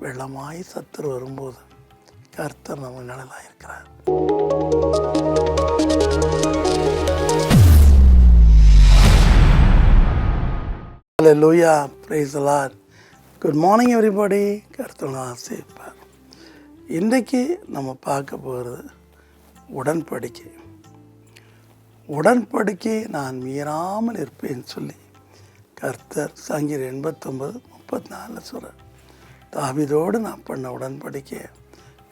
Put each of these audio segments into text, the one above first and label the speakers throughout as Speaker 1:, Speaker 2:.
Speaker 1: வெள்ளமாய் சத்துரு வரும்போது கர்த்தர் நம்ம நிழலாக இருக்கிறார். Hallelujah, praise the Lord. Good morning everybody. கர்த்தர் ஆசீர்வதிப்பார். இன்றைக்கு நம்ம பார்க்க போகிறது உடன்படிக்கை. உடன்படிக்கை நான் மீறாமல் இருப்பேன்னு சொல்லி கர்த்தர் சங்கீதம் 89:34 சொல்கிறார். தாவீதோடு நான் பண்ண உடன்படிக்கையை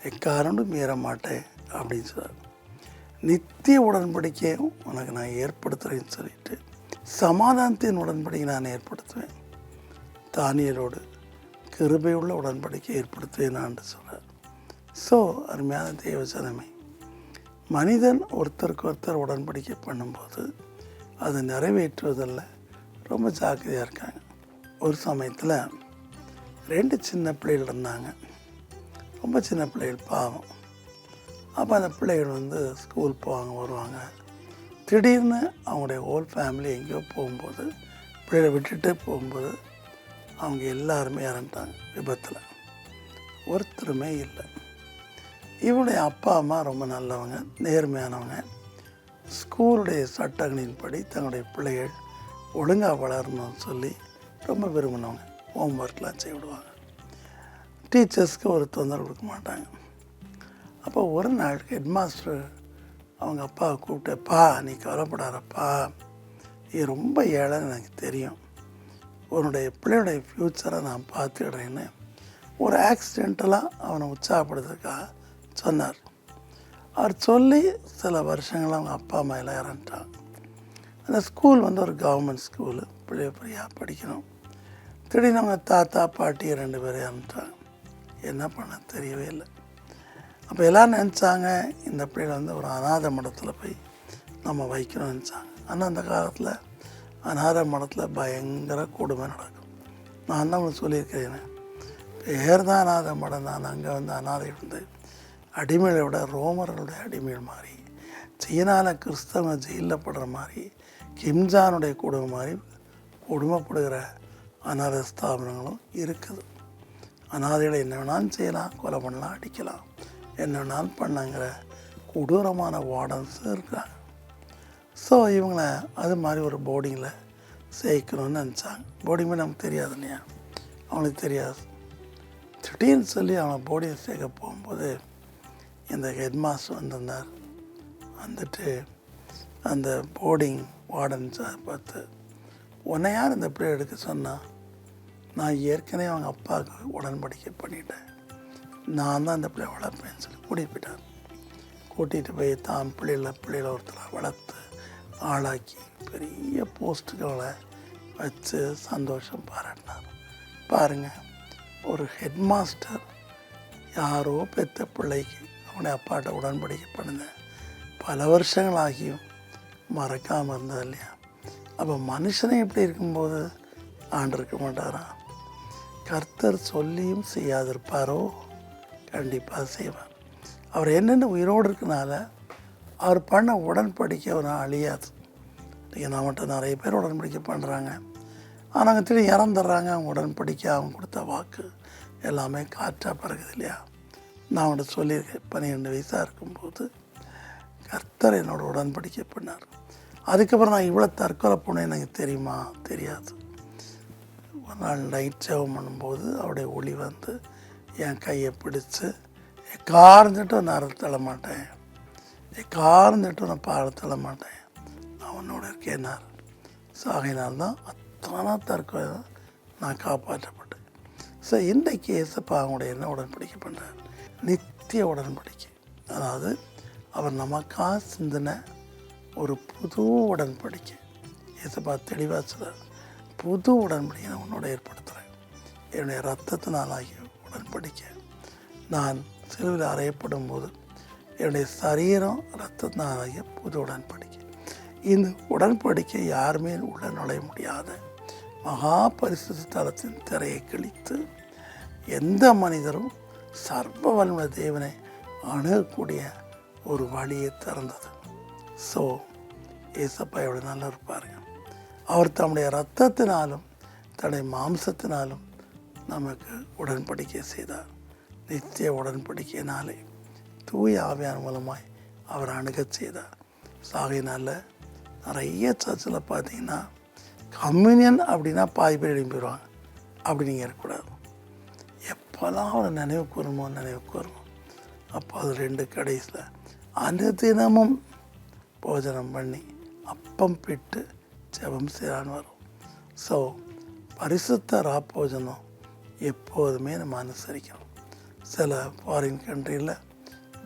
Speaker 1: எக்காரணம் மீற மாட்டேன் அப்படின்னு சொல்கிறார். நித்திய உடன்படிக்கையை உனக்கு நான் ஏற்படுத்துகிறேன்னு சொல்லிட்டு சமாதானத்தின் உடன்படிக்கை நான் ஏற்படுத்துவேன். தானியலோடு கிருபையுள்ள உடன்படிக்கை ஏற்படுத்துவேன் நான் சொல்கிறார். ஸோ அருமையான தேவசனமே, மனிதன் ஒருத்தருக்கு ஒருத்தர் உடன்படிக்கை பண்ணும்போது அதை நிறைவேற்றுவதில் ரொம்ப ஜாக்கிரதையாக இருக்காங்க. ஒரு சமயத்தில் 2 சின்ன பிள்ளைகள் இருந்தாங்க. ரொம்ப சின்ன பிள்ளைகள், பாவம். அப்போ அந்த பிள்ளைகள் ஸ்கூல் போவாங்க, வருவாங்க. திடீர்னு அவங்களுடைய ஹோல் ஃபேமிலி எங்கேயோ போகும்போது, பிள்ளைகளை விட்டுட்டு போகும்போது அவங்க எல்லாருமே இறந்துட்டாங்க விபத்தில். ஒருத்தருமே இல்லை. இவனுடைய அப்பா அம்மா ரொம்ப நல்லவங்க, நேர்மையானவங்க. ஸ்கூலுடைய சட்டங்களின்படி தங்களுடைய பிள்ளைகள் ஒழுங்காக வளரணும்னு சொல்லி ரொம்ப விரும்பினவங்க. ஹோம்ஒர்க்லாம் செய்ய விடுவாங்க. டீச்சர்ஸ்க்கு ஒரு தொந்தரவு கொடுக்க மாட்டாங்க. அப்போ ஒரு நாள் ஹெட்மாஸ்டர் அவங்க அப்பாவை கூப்பிட்டு, "பா, நீ கவலைப்படாதப்பா, இது ரொம்ப ஏழைன்னு எனக்கு தெரியும். உன்னுடைய பிள்ளையுடைய ஃப்யூச்சரை நான் பார்த்துடுறேன்னு ஒரு ஆக்சிடென்டலாக அவனை உற்சாகப்படுத்துறதுக்காக சொன்னார். அவர் சொல்லி சில வருஷங்கள் அவங்க அப்பா அம்மா எல்லாம் இறந்துட்டாங்க. அந்த ஸ்கூல் ஒரு கவர்மெண்ட் ஸ்கூலு, பிள்ளையா படிக்கணும். திடீர்னு அவங்க தாத்தா பாட்டி 2 பேரும் இறந்துட்டாங்க. என்ன பண்ண தெரியவே இல்லை. அப்போ எல்லோரும் நினச்சாங்க, இந்த பிள்ளைகளை ஒரு அநாத மடத்தில் போய் நம்ம வைக்கணும்னு நினச்சாங்க. ஆனால் அந்த காலத்தில் அநாத மடத்தில் பயங்கர கொடுமை நடக்கும். நான் தான் உங்களுக்கு சொல்லியிருக்கிறேன், பேர் தான் அநாத மடம். நான் அங்கே அநாதை அடிமையை விட ரோமர்களுடைய அடிமைகள் மாதிரி, சீனாவில் கிறிஸ்தவ ஜெயிலில் படுற மாதிரி, கிம்ஜானுடைய குடும்பம் மாதிரி கொடுமைப்படுகிற அநாத ஸ்தாபனங்களும் இருக்குது. அநாதைகளை என்ன வேணாலும் செய்யலாம், கொலை பண்ணலாம், அடிக்கலாம், என்ன வேணாலும் பண்ணாங்கிற கொடூரமான வார்டன்ஸும் இருக்கிறாங்க. ஸோ இவங்கள அது மாதிரி ஒரு போர்டிங்கில் சேர்க்கணும்னு நினச்சாங்க. போர்டிங் நமக்கு தெரியாது இல்லையா, அவங்களுக்கு தெரியாது. திடீர்னு சொல்லி அவனை போர்டிங் சேர்க்க போகும்போது இந்த ஹெட்மாஸ்டர் வந்திருந்தார். வந்துட்டு அந்த போர்டிங் வார்டன் சார் பார்த்து, உன்னை யார் இந்த பிள்ளை எடுக்க சொன்னால்? நான் ஏற்கனவே அவங்க அப்பாவுக்கு உடன்படிக்கை பண்ணிட்டேன், நான் தான் இந்த பிள்ளை வளர்ப்பேன்னு சொல்லி கூட்டிகிட்டு போயிட்டார். கூட்டிகிட்டு போய் தான் பிள்ளைகளை ஒருத்தர் வளர்த்து ஆளாக்கி பெரிய போஸ்ட்டுகளை வச்சு சந்தோஷம் பாராட்டினார். பாருங்கள், ஒரு ஹெட்மாஸ்டர் யாரோ பெற்ற பிள்ளைக்கு அவனுடைய அப்பாட்ட உடன்படிக்கை பண்ணுங்க, பல வருஷங்கள் ஆகியும் மறக்காமல் இருந்தது இல்லையா? அப்போ மனுஷனே எப்படி இருக்கும்போது ஆண்டு இருக்க மாட்டாரா? கர்த்தர் சொல்லியும் செய்யாதிருப்பாரோ? கண்டிப்பாக செய்வார். அவர் என்னென்ன உயிரோடு இருக்கனால அவர் பண்ண உடன்படிக்கை அவர் அழியாது. இன்றைக்கி நம்மகிட்ட நிறைய பேர் உடன்படிக்கை பண்ணுறாங்க, ஆனால் திடீர்னு இறந்துடுறாங்க. அவங்க உடன்படிக்கை, அவங்க கொடுத்த வாக்கு எல்லாமே காற்றாக பறக்குது இல்லையா? நான் அவங்கள்ட்ட சொல்லியிருக்கேன், 12 வயசாக இருக்கும்போது கர்த்தர் என்னோட உடன்படிக்கை பண்ணார். அதுக்கப்புறம் நான் இவ்வளோ தற்கொலை போனேன் எனக்கு தெரியுமா? தெரியாது. ஒரு நாள் நைட் சேவம் பண்ணும்போது அவருடைய ஒளி என் கையை பிடிச்சி, எக்கார்ந்துட்டு நான் தள்ள மாட்டேன், எக்கார்ந்துட்டு நான் தள்ள மாட்டேன், நான் உன்னோட இருக்கேன்னார். சாகினால்தான் அத்தனை தற்கொலை தான் நான் காப்பாற்றப்பட்டேன். ஸோ இன்றைக்கு ஏசப்பா அவங்களுடைய என்ன உடன்படிக்கை பண்ணுறார்? நித்திய உடன்படிக்கை. அதாவது அவர் நமக்காக சிந்தின ஒரு புது உடன்படிக்கை. ஏசப்பா தெளிவாக சொல்கிறார், புது உடன்படிக்கை நான் உன்னோட ஏற்படுத்துகிறேன். என்னுடைய இரத்தத்தினாலாகிய உடன்படிக்கை. நான் சிலுவையில் அறையப்படும் போது என்னுடைய சரீரம் இரத்தத்தினாலாகிய புது உடன்படிக்கை. இந்த உடன்படிக்கை யாருமே உள்ள நுழைய முடியாத மகா பரிசுத்த ஸ்தலத்தின் திரையை கிழித்து எந்த மனிதரும் சர்வ வல்லமை தேவனை அணுகக்கூடிய ஒரு வழியை திறந்தது. ஸோ ஏசப்பா எவ்வளோ நல்லா இருப்பாருங்க. அவர் தம்முடைய இரத்தத்தினாலும் தன்னுடைய மாம்சத்தினாலும் நமக்கு உடன்படிக்கை செய்தார். நித்திய உடன்படிக்கையினாலே தூய ஆவியான மூலமாய் அவர் அணுகச் செய்தார். ஆகையினால் நிறைய சர்ச்சில் பார்த்தீங்கன்னா கம்யூனியன் அப்படின்னா பாதி பேர் எழுப்பிடுவாங்க. அப்படி நீங்கள் இருக்கக்கூடாது. எப்போல்லாம் அவரை நினைவு கூறணும். அப்போ அது 2 கடைசியில் அனுதினமும் போஜனம் பண்ணி அப்பம் பிட்டு ஜெபம் செய்யலான்னு வரும். ஸோ பரிசுத்த ராப்போஜனம் எப்போதுமே நம்ம அனுசரிக்கணும். சில ஃபாரின் கண்ட்ரியில்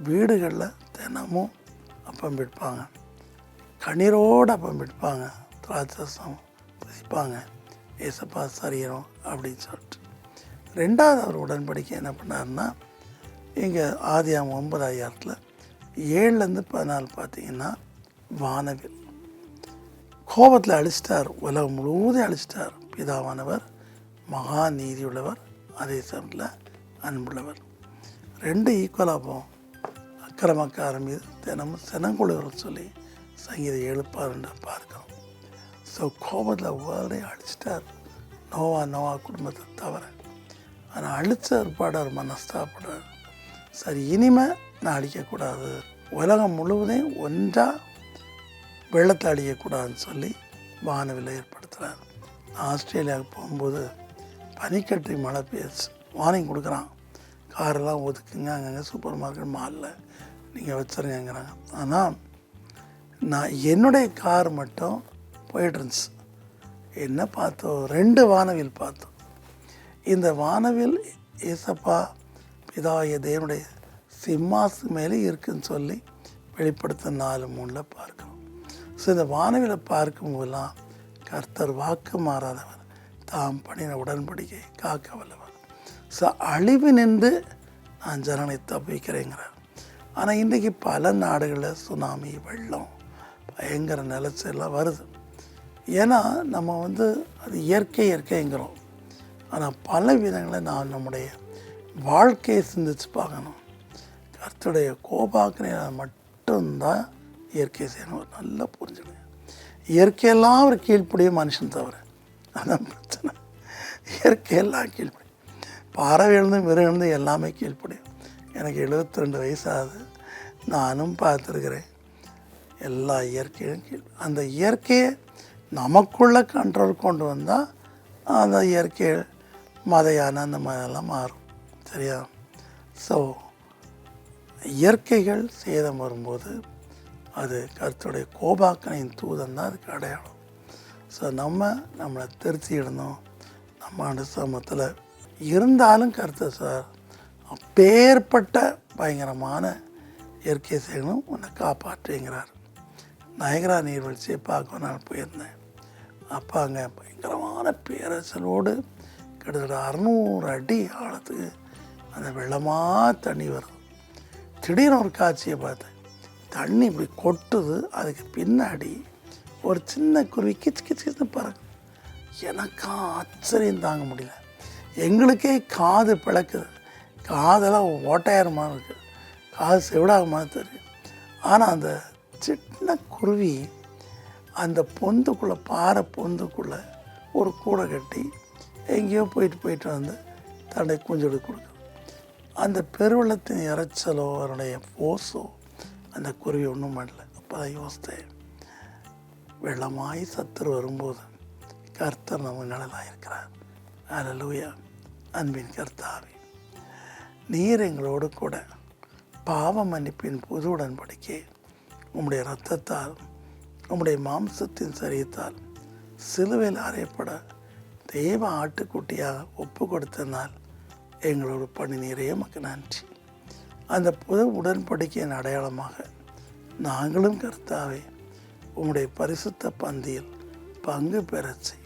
Speaker 1: வீடுகளில் தினமும் அப்பம் பிடிப்பாங்க, கண்ணீரோடு அப்பம் பிடிப்பாங்க, திராட்சரசம் பிடிப்பாங்க, ஏசப்பா சரீரம் அப்படின்னு சொல்லிட்டு. 2வது அவர் உடன்படிக்கை என்ன பண்ணாருன்னா, இங்கே ஆதியாகமம் 9 7-14 பார்த்தீங்கன்னா வானவில் கோபத்தில் அழிச்சிட்டார். உலகம் முழுவதும் அழிச்சிட்டார். பிதாவானவர் மகா நீதியுள்ளவர், அதே சமயத்தில் அன்புள்ளவர். 2 ஈக்குவலாக போகும். அக்கிரமக்காரன் மீது தினமும் சினங்குழுவர் சொல்லி சங்கீதம் 7:12 பார்க்கிறோம். ஸோ கோபத்தில் வேர்ல்டையும் அழிச்சிட்டார், நோவா குடும்பத்தை தவிர. ஆனால் அழிச்ச ஏற்பாடு அவர் மனஸ்தாப்படுறார். சரி, இனிமேல் நான் அழிக்கக்கூடாது, உலகம் முழுவதையும் ஒன்றாக வெள்ளத்தில் அழிக்கக்கூடாதுன்னு சொல்லி வானவில்லை ஏற்படுத்துகிறார். ஆஸ்திரேலியாவுக்கு போகும்போது பனிக்கட்டி மழை பெய்யுச்சு. வார்னிங் கொடுக்குறான், காரெல்லாம் ஒதுக்குங்க, அங்கங்கே சூப்பர் மார்க்கெட் மாலில் நீங்கள் வச்சுருங்கிறாங்க. ஆனால் நான் என்னுடைய கார் மட்டும் போயிட்டுருந்துச்சு. என்ன பார்த்தோம்? 2 வானவில் பார்த்தோம். இந்த வானவில் ஏசப்பா பிதாய தேவனுடைய சிம்மாசு மேலே இருக்குன்னு சொல்லி வெளிப்படுத்த 4:3 பார்க்கிறோம். ஸோ இந்த வானவிலை பார்க்கும்போதெல்லாம் கர்த்தர் வாக்கு மாறாதவர், தாம் பண்ணின உடன்படிக்கை காக்க வல்லவர். ஸோ அழிவு நின்று நான் ஜனனை தப்பிக்கிறேங்கிறார். ஆனால் இன்றைக்கி பல நாடுகளில் சுனாமி, வெள்ளம், பயங்கர நிலச்செல்லாம் வருது. ஏன்னா நம்ம அது இயற்கைங்கிறோம். ஆனால் பல விதங்களில் நான் நம்முடைய வாழ்க்கையை சிந்திச்சு பார்க்கணும். கர்த்தருடைய கோபாக்கினையால் மட்டும்தான் இயற்கை செய்யணும். நல்லா புரிஞ்சுக்கணும். இயற்கையெல்லாம் அவர் கீழ்ப்படிய மனுஷன் தவிர, அதான் பிரச்சனை. இயற்கையெல்லாம் கீழ்ப்படி, பறவை எழுந்து மிருகந்து எல்லாமே கீழ்ப்படியும். எனக்கு 72 வயசாகுது. நானும் பார்த்துருக்கிறேன் எல்லா இயற்கையும் கீழ். அந்த இயற்கையை நமக்குள்ள கண்ட்ரோல் கொண்டு வந்தால் அந்த இயற்கை மத யானை அந்த மாதிரிலாம் மாறும். சரியா? ஸோ இயற்கைகள் சேதம் வரும்போது அது கர்த்தருடைய கோபாக்கனின் தூதன் தான் அதுக்கு அடையாளம். ஸோ நம்மளை திருத்திடணும். நம்ம அனுசமத்தில் இருந்தாலும் கர்த்தர் சார் அப்பேற்பட்ட பயங்கரமான இயற்கை செய்யணும், உன்னை காப்பாற்றுங்கிறார். நயகரா நீர்வீழ்ச்சியை பார்க்க நான் போயிருந்தேன். அப்போ அங்கே பயங்கரமான பேரச்சலோடு கிட்டத்தட்ட 600 அடி ஆழத்துக்கு அந்த வெள்ளமாக தண்ணி வருது. திடீர்னு ஒரு காட்சியை பார்த்தேன். தண்ணி இப்படி கொட்டுது, அதுக்கு பின்னாடி ஒரு சின்ன குருவி கிச்சு பறக்கும். எனக்கா ஆச்சரியம் தாங்க முடியல. எங்களுக்கே காது பிளக்குது, காதெல்லாம் ஓட்டையார் மாதிரி இருக்குது, காது செவிடாக மாதிரி தெரியும். ஆனால் அந்த சின்ன குருவி அந்த பொந்துக்குள்ளே, பாறை பொந்துக்குள்ளே ஒரு கூடை கட்டி எங்கேயோ போயிட்டு வந்து தன்னை குஞ்சொடு கொடுக்கும். அந்த பெருவெள்ளத்தின் இறைச்சலோ அதனுடைய ஃபோர்ஸோ அந்த குருவி ஒன்றும் பண்ணல. அப்போ தான் யோசித்தேன், வெள்ளமாய் சத்துரு வரும்போது கர்த்தர் நம்ம நிழலாக இருக்கிறார். அல்லேலூயா. அன்பின் கர்த்தாவே, நீர் எங்களோடு கூட பாவ மன்னிப்பின் புது உடன்படிக்கை உம்முடைய இரத்தத்தால், உம்முடைய மாம்சத்தின் சரீரத்தால் சிலுவையில் அறையப்பட தேவ ஆட்டுக்குட்டியாக ஒப்பு கொடுத்தனால் எங்களோட பண்ணினீரே உமக்கு நன்றி. அந்த புது உடன்படிக்கையின் அடையாளமாக நாங்களும் கர்த்தாவே உம்முடைய பரிசுத்த பந்தியில் பங்கு பெறச்சி,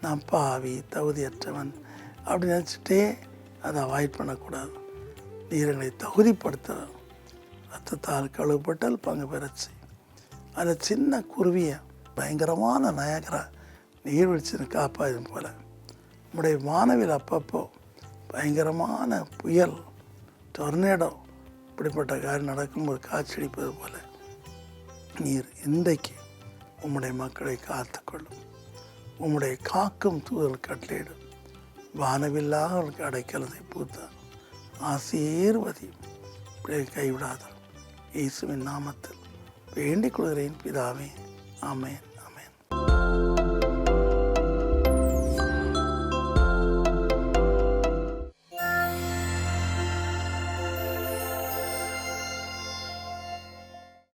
Speaker 1: நான் பாவி தகுதியற்றவன் அப்படி நினச்சிட்டே அதை அவாய்ட் பண்ணக்கூடாது. நீர் எங்களை தகுதிப்படுத்துகிறோம். ரத்தத்தால் கழுவப்பட்டால் பங்கு பெறச்சி, அந்த சின்ன குருவியை பயங்கரமான நயகரா நீர்வீழ்ச்சின்னு காப்பாதும் போல் நம்முடைய வானவில் அப்பப்போ பயங்கரமான புயல், டொர்னேடோ இப்படிப்பட்ட காரியம் நடக்கும்போது காட்சியளிப்பது போல் நீர் இன்றைக்கு உம்முடைய மக்களை காத்துக்கொள்ளும். உம்முடைய காக்கும் தூதல் கட்டளையிடும். வானவில்லாக அவர்களுக்கு அடைக்கலத்தை பூத்தார். ஆசீர்வதியும், கைவிடாதார். இயேசுவின் நாமத்தில் வேண்டிக் கொள்கிறேன் பிதாவே, ஆமென்.